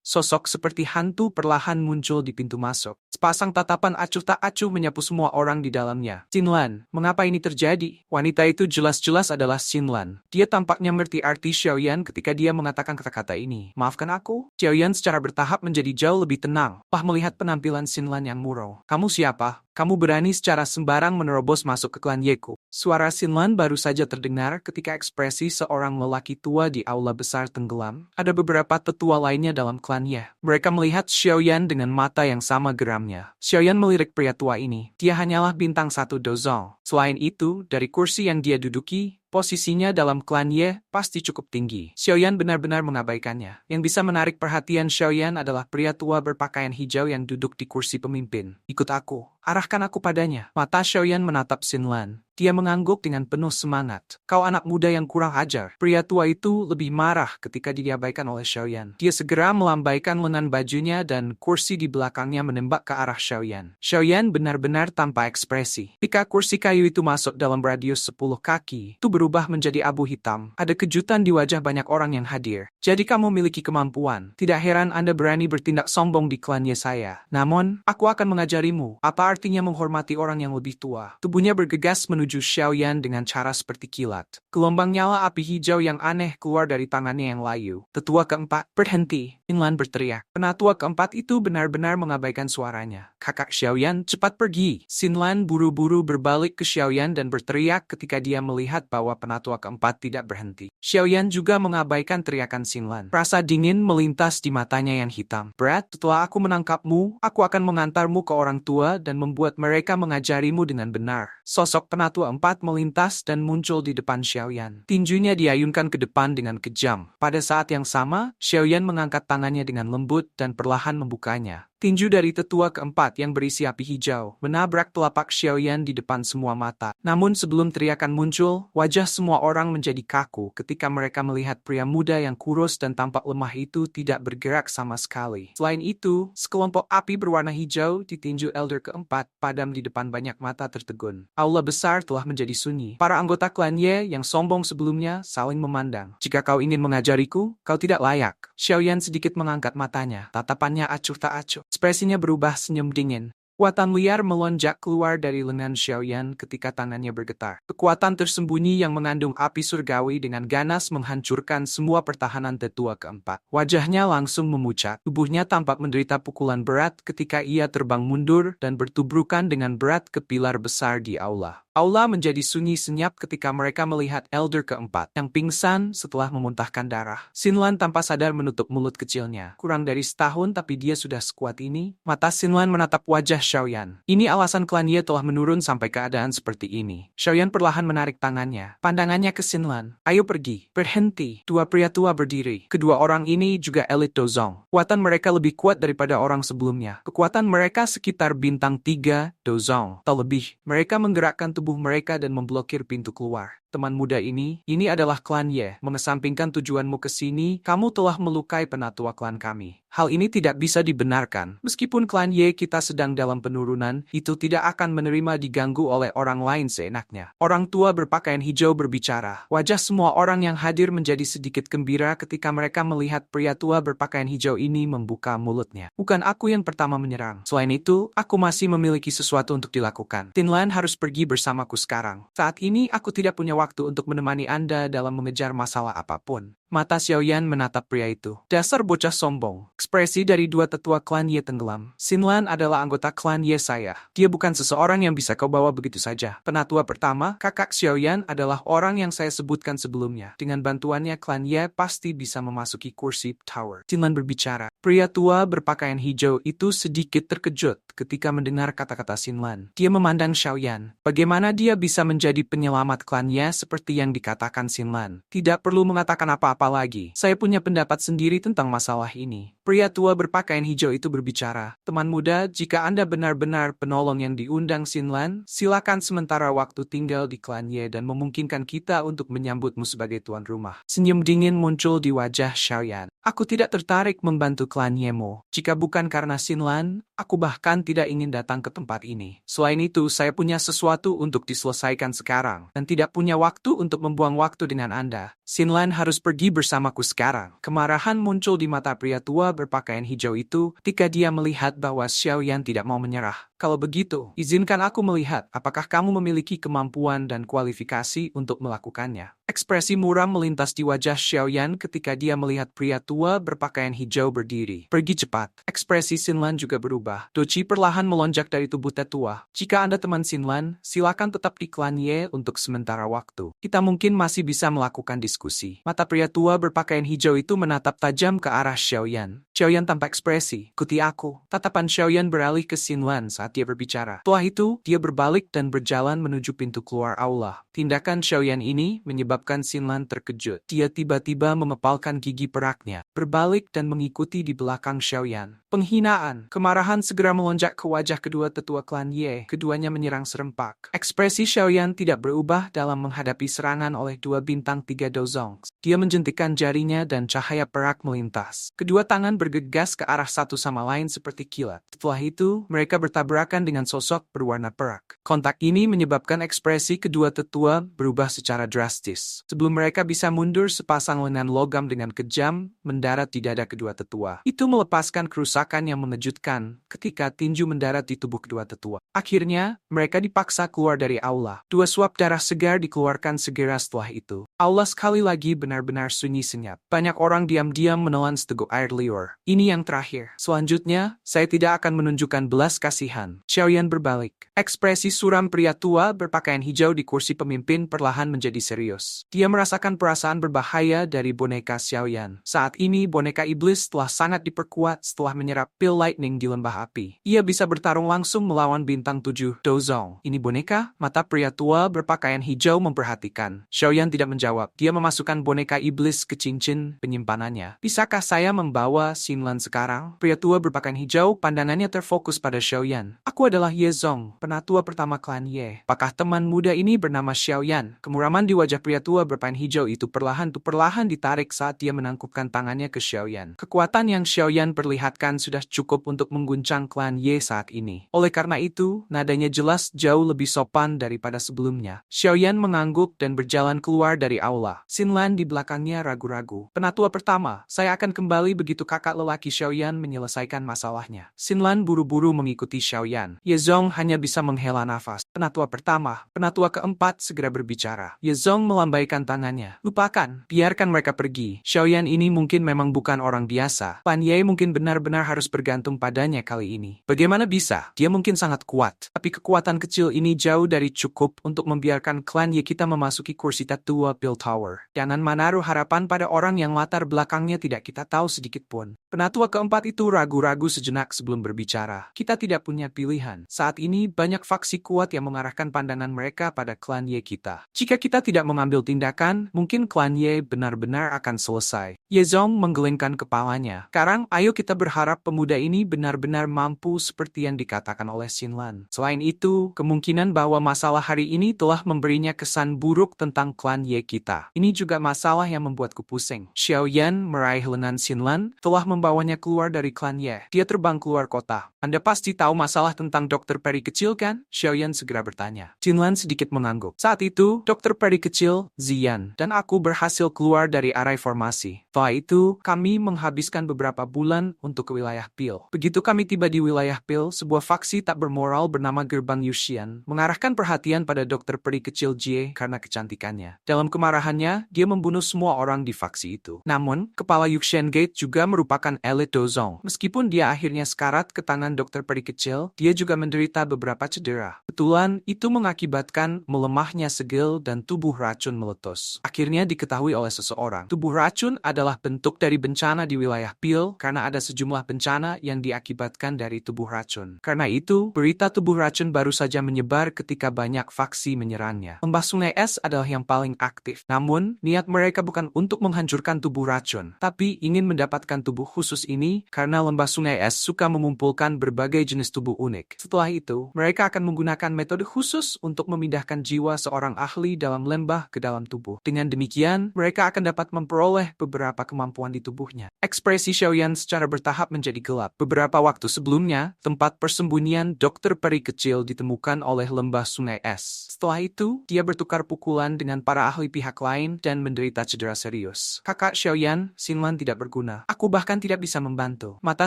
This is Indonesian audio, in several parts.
Sosok seperti hantu perlahan muncul di pintu masuk. Sepasang tatapan acuh tak acuh menyapu semua orang di dalamnya. Xinlan, mengapa ini terjadi? Wanita itu jelas-jelas adalah Xinlan. Dia tampaknya mengerti arti Xiaoyan ketika dia mengatakan kata-kata ini. Maafkan aku? Xiaoyan secara bertahap menjadi jauh lebih tenang. Pah melihat penampilan Xinlan yang murung. Kamu siapa? Kamu berani secara sembarang menerobos masuk ke klan Yeku. Suara Xinlan baru saja terdengar ketika ekspresi seorang lelaki tua di aula besar tenggelam. Ada beberapa tetua lainnya dalam klan Ye. Mereka melihat Xiaoyan dengan mata yang sama geramnya. Xiaoyan melirik pria tua ini. Dia hanyalah bintang 1 dozong. Selain itu, dari kursi yang dia duduki, posisinya dalam klan Ye pasti cukup tinggi. Xiaoyan benar-benar mengabaikannya. Yang bisa menarik perhatian Xiaoyan adalah pria tua berpakaian hijau yang duduk di kursi pemimpin. Ikut aku. Arahkan aku padanya. Mata Xiaoyan menatap Xinlan. Dia mengangguk dengan penuh semangat. Kau anak muda yang kurang ajar. Pria tua itu lebih marah ketika diabaikan oleh Xiaoyan. Dia segera melambaikan lengan bajunya dan kursi di belakangnya menembak ke arah Xiaoyan. Xiaoyan benar-benar tanpa ekspresi. Ketika kursi kayu itu masuk dalam radius 10 kaki, itu berubah menjadi abu hitam. Ada kejutan di wajah banyak orang yang hadir. Jadi kamu memiliki kemampuan. Tidak heran Anda berani bertindak sombong di klannya saya. Namun, aku akan mengajarimu. Apa artinya menghormati orang yang lebih tua? Tubuhnya bergegas menuju Xiaoyan dengan cara seperti kilat. Gelombang nyala api hijau yang aneh keluar dari tangannya yang layu. Tetua keempat, berhenti. Xinlan berteriak. Penatua keempat itu benar-benar mengabaikan suaranya. Kakak Xiaoyan, cepat pergi. Xinlan buru-buru berbalik ke Xiaoyan dan berteriak ketika dia melihat bahwa penatua keempat tidak berhenti. Xiaoyan juga mengabaikan teriakan Xinlan. Rasa dingin melintas di matanya yang hitam. Berat, setelah aku menangkapmu, aku akan mengantarmu ke orang tua dan membuat mereka mengajarimu dengan benar. Sosok penatua empat melintas dan muncul di depan Xiaoyan. Tinjunya diayunkan ke depan dengan kejam. Pada saat yang sama, Xiaoyan mengangkat tangannya dengan lembut dan perlahan membukanya. Tinju dari tetua keempat yang berisi api hijau menabrak telapak Xiaoyan di depan semua mata. Namun sebelum teriakan muncul, wajah semua orang menjadi kaku ketika mereka melihat pria muda yang kurus dan tampak lemah itu tidak bergerak sama sekali. Selain itu, sekelompok api berwarna hijau di tinju Elder keempat padam di depan banyak mata tertegun. Aula besar telah menjadi sunyi. Para anggota klan Ye yang sombong sebelumnya saling memandang. Jika kau ingin mengajariku, kau tidak layak. Xiaoyan sedikit mengangkat matanya. Tatapannya acuh tak acuh. Ekspresinya berubah senyum dingin. Kekuatan liar melonjak keluar dari lengan Xiaoyan ketika tangannya bergetar. Kekuatan tersembunyi yang mengandung api surgawi dengan ganas menghancurkan semua pertahanan tetua keempat. Wajahnya langsung memucat. Tubuhnya tampak menderita pukulan berat ketika ia terbang mundur dan bertubrukan dengan berat ke pilar besar di aula. Aula menjadi sunyi senyap ketika mereka melihat Elder keempat yang pingsan setelah memuntahkan darah. Xinlan tanpa sadar menutup mulut kecilnya. Kurang dari setahun tapi dia sudah sekuat ini. Mata Xinlan menatap wajah Xiaoyan. Ini alasan klan Ye telah menurun sampai keadaan seperti ini. Xiaoyan perlahan menarik tangannya. Pandangannya ke Xinlan. Ayo pergi. Berhenti. Dua pria tua berdiri. Kedua orang ini juga elit dozong. Kekuatan mereka lebih kuat daripada orang sebelumnya. Kekuatan mereka sekitar bintang 3 dozong. Tak lebih. Mereka menggerakkan tubuh mereka dan memblokir pintu keluar. Teman muda ini adalah klan Ye. Mengesampingkan tujuanmu ke sini, kamu telah melukai penatua klan kami. Hal ini tidak bisa dibenarkan. Meskipun klan Ye kita sedang dalam penurunan, itu tidak akan menerima diganggu oleh orang lain seenaknya. Orang tua berpakaian hijau berbicara. Wajah semua orang yang hadir menjadi sedikit gembira ketika mereka melihat pria tua berpakaian hijau ini membuka mulutnya. Bukan aku yang pertama menyerang. Selain itu, aku masih memiliki sesuatu untuk dilakukan. Xinlan harus pergi bersamaku sekarang. Saat ini aku tidak punya waktu untuk menemani Anda dalam mengejar masalah apapun. Mata Xiaoyan menatap pria itu. Dasar bocah sombong. Ekspresi dari dua tetua klan Ye tenggelam. Xinlan adalah anggota klan Ye saya. Dia bukan seseorang yang bisa kau bawa begitu saja. Penatua pertama, kakak Xiaoyan adalah orang yang saya sebutkan sebelumnya. Dengan bantuannya klan Ye pasti bisa memasuki kursi tower. Xinlan berbicara. Pria tua berpakaian hijau itu sedikit terkejut ketika mendengar kata-kata Xinlan. Dia memandang Xiaoyan. Bagaimana dia bisa menjadi penyelamat klan Ye seperti yang dikatakan Xinlan? Tidak perlu mengatakan apa-apa lagi. Saya punya pendapat sendiri tentang masalah ini. Pria tua berpakaian hijau itu berbicara. Teman muda, jika Anda benar-benar penolong yang diundang Xinlan, silakan sementara waktu tinggal di klan Ye dan memungkinkan kita untuk menyambutmu sebagai tuan rumah. Senyum dingin muncul di wajah Xiaoyan. Aku tidak tertarik membantu klan Yemo. Jika bukan karena Xinlan, aku bahkan tidak ingin datang ke tempat ini. Selain itu, saya punya sesuatu untuk diselesaikan sekarang, dan tidak punya waktu untuk membuang waktu dengan Anda. Xinlan harus pergi bersamaku sekarang. Kemarahan muncul di mata pria tua berpakaian hijau itu ketika dia melihat bahwa Xiaoyan tidak mau menyerah. Kalau begitu, izinkan aku melihat apakah kamu memiliki kemampuan dan kualifikasi untuk melakukannya. Ekspresi muram melintas di wajah Xiaoyan ketika dia melihat pria tua berpakaian hijau berdiri. Pergi cepat. Ekspresi Xinlan juga berubah. Doci perlahan melonjak dari tubuh tetua. Jika Anda teman Xinlan, silakan tetap di klan Ye untuk sementara waktu. Kita mungkin masih bisa melakukan diskusi. Mata pria tua berpakaian hijau itu menatap tajam ke arah Xiaoyan. Xiaoyan tanpa ekspresi. Ikuti aku. Tatapan Xiaoyan beralih ke Xinlan saat dia berbicara. Setelah itu, dia berbalik dan berjalan menuju pintu keluar aula. Tindakan Xiaoyan ini menyebabkan Xinlan terkejut. Dia tiba-tiba memepalkan gigi peraknya, berbalik dan mengikuti di belakang Xiaoyan. Penghinaan. Kemarahan segera melonjak ke wajah kedua tetua klan Ye. Keduanya menyerang serempak. Ekspresi Xiaoyan tidak berubah dalam menghadapi serangan oleh dua bintang 3 Dozong. Dia menjentikkan jarinya dan cahaya perak melintas. Kedua tangan bergegas ke arah satu sama lain seperti kilat. Setelah itu, mereka bertabrakan dengan sosok berwarna perak. Kontak ini menyebabkan ekspresi kedua tetua berubah secara drastis. Sebelum mereka bisa mundur, sepasang lengan logam dengan kejam mendarat di dada kedua tetua. Itu melepaskan kerusakan yang mengejutkan ketika tinju mendarat di tubuh kedua tetua. Akhirnya, mereka dipaksa keluar dari aula. Dua suap darah segar dikeluarkan segera setelah itu. Aula sekali lagi benar-benar sunyi senyap. Banyak orang diam-diam menelan seteguk air liur. Ini yang terakhir. Selanjutnya, saya tidak akan menunjukkan belas kasihan. Xiaoyan berbalik. Ekspresi suram pria tua berpakaian hijau di kursi pemimpin perlahan menjadi serius. Dia merasakan perasaan berbahaya dari boneka Xiaoyan. Saat ini boneka iblis telah sangat diperkuat setelah menyerap pil lightning di lembah api. Ia bisa bertarung langsung melawan bintang 7 Dozong. Ini boneka? Mata pria tua berpakaian hijau memperhatikan. Xiaoyan tidak menjawab. Dia memasukkan boneka iblis ke cincin penyimpanannya. Bisakah saya membawa Xinlan sekarang? Pria tua berpakaian hijau pandangannya terfokus pada Xiaoyan. Aku adalah Ye Zong, penatua pertama klan Ye. Apakah teman muda ini bernama Xiaoyan? Kemuraman di wajah pria tua berpakaian hijau itu perlahan ditarik saat dia menangkupkan tangannya ke Xiaoyan. Kekuatan yang Xiaoyan perlihatkan sudah cukup untuk mengguncang klan Ye saat ini. Oleh karena itu, nadanya jelas jauh lebih sopan daripada sebelumnya. Xiaoyan mengangguk dan berjalan keluar dari aula. Xinlan di belakangnya ragu-ragu. Penatua pertama, saya akan kembali begitu kakak lelaki Xiaoyan menyelesaikan masalahnya. Xinlan buru-buru mengikuti Xiaoyan. Ye Zong hanya bisa menghela nafas. Penatua pertama, penatua keempat segera berbicara. Ye Zong melambaikan tangannya. Lupakan, biarkan mereka pergi. Xiaoyan ini mungkin memang bukan orang biasa. Pan Ye mungkin benar-benar harus bergantung padanya kali ini. Bagaimana bisa? Dia mungkin sangat kuat. Tapi kekuatan kecil ini jauh dari cukup untuk membiarkan klan Ye kita memasuki kursi tetua Bill Tower. Jangan menaruh harapan pada orang yang latar belakangnya tidak kita tahu sedikit pun. Penatua keempat itu ragu-ragu sejenak sebelum berbicara. Kita tidak punya pilihan. Saat ini banyak faksi kuat yang mengarahkan pandangan mereka pada klan Ye kita. Jika kita tidak mengambil tindakan, mungkin klan Ye benar-benar akan selesai. Ye Zong menggelengkan kepalanya. Sekarang, ayo kita berharap pemuda ini benar-benar mampu seperti yang dikatakan oleh Xinlan. Selain itu, kemungkinan bahwa masalah hari ini telah memberinya kesan buruk tentang klan Ye kita. Ini juga masalah yang membuatku pusing. Xiaoyan meraih lengan Xinlan, telah membawanya keluar dari klan Ye. Dia terbang keluar kota. Anda pasti tahu masalah tentang Dr. Peri kecil kan? Xiaoyan segera bertanya. Xinlan sedikit mengangguk. Saat itu, Dr. Peri kecil, Ziyan, dan aku berhasil keluar dari area formasi. Setelah itu, kami menghabiskan beberapa bulan untuk ke wilayah Pil. Begitu kami tiba di wilayah Pil, sebuah faksi tak bermoral bernama Gerbang Yuxian mengarahkan perhatian pada Dr. Peri kecil Jie karena kecantikannya. Dalam kemarahannya, dia membunuh semua orang di faksi itu. Namun, kepala Yuxian Gate juga merupakan elit Dozong. Meskipun dia akhirnya sekarat ke tangan Dr. Peri kecil, dia juga menderita beberapa cedera. Kebetulan, itu mengakibatkan melemahnya segel dan tubuh racun meletus. Akhirnya diketahui oleh seseorang. Tubuh racun adalah bentuk dari bencana di wilayah Pil karena ada sejumlah bencana yang diakibatkan dari tubuh racun. Karena itu, berita tubuh racun baru saja menyebar ketika banyak faksi menyerangnya. Lembah Sungai Es adalah yang paling aktif. Namun, niat mereka bukan untuk menghancurkan tubuh racun, tapi ingin mendapatkan tubuh khusus ini karena Lembah Sungai Es suka mengumpulkan berbagai jenis tubuh unik. Setelah itu, mereka akan menggunakan metode khusus untuk memindahkan jiwa seorang ahli dalam lembah ke dalam tubuh. Dengan demikian, mereka akan dapat memperoleh beberapa kemampuan di tubuhnya. Ekspresi Xiaoyan secara bertahap menjadi gelap. Beberapa waktu sebelumnya, tempat persembunyian dokter peri kecil ditemukan oleh lembah sungai es. Setelah itu, dia bertukar pukulan dengan para ahli pihak lain dan menderita cedera serius. Kakak Xiaoyan, Xinlan tidak berguna. Aku bahkan tidak bisa membantu. Mata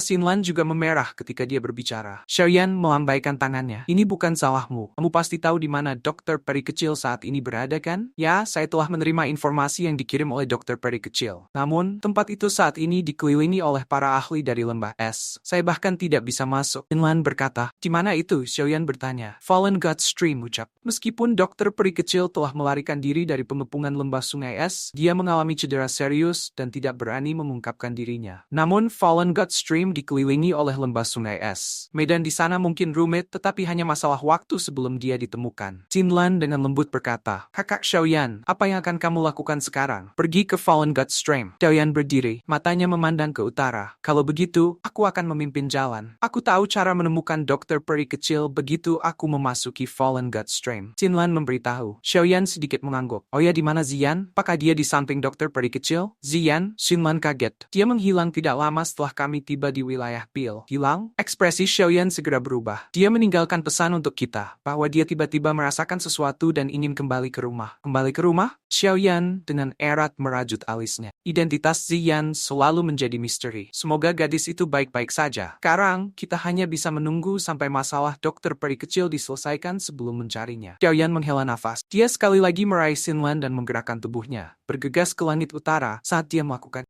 Xinlan juga memerah ketika dia berbicara. Xiaoyan melambaikan tangannya. Ini bukan salahmu. Kamu pasti tahu di mana dokter peri kecil saat ini berada kan? Ya, saya telah menerima informasi yang dikirim oleh dokter peri kecil. Namun, tempat itu saat ini dikelilingi oleh para ahli dari lembah es. Saya bahkan tidak bisa masuk. Xinlan berkata, di mana itu? Xiaoyan bertanya. Fallen God Stream, ucap. Meskipun dokter peri kecil telah melarikan diri dari pengepungan lembah sungai es, dia mengalami cedera serius dan tidak berani mengungkapkan dirinya. Namun, Fallen God Stream dikelilingi oleh lembah sungai es. Medan di sana mungkin rumit, tetapi hanya masalah waktu sebelum dia ditemukan. Xinlan dengan lembut berkata, Kakak Xiaoyan, apa yang akan kamu lakukan sekarang? Pergi ke Fallen God Stream. Xiaoyan berdiri, matanya memandang ke utara. Kalau begitu, aku akan memimpin jalan. Aku tahu cara menemukan dokter peri kecil begitu aku memasuki Fallen God Stream. Xinlan memberitahu. Xiaoyan sedikit mengangguk. Oh ya, di mana Ziyan? Apakah dia di samping dokter peri kecil? Ziyan? Xinlan kaget. Dia menghilang tidak lama setelah kami tiba di wilayah Pil. Hilang? Ekspresi Xiaoyan segera berubah. Dia meninggalkan pesan untuk kita, bahwa dia tiba-tiba merasakan sesuatu dan ingin kembali ke rumah. Kembali ke rumah? Xiaoyan dengan erat merajut alisnya. Identitas Ziyan selalu menjadi misteri. Semoga gadis itu baik-baik saja. Sekarang, kita hanya bisa menunggu sampai masalah dokter peri kecil diselesaikan sebelum mencarinya. Xiaoyan menghela nafas. Dia sekali lagi meraih Xinlan dan menggerakkan tubuhnya, bergegas ke langit utara saat dia melakukan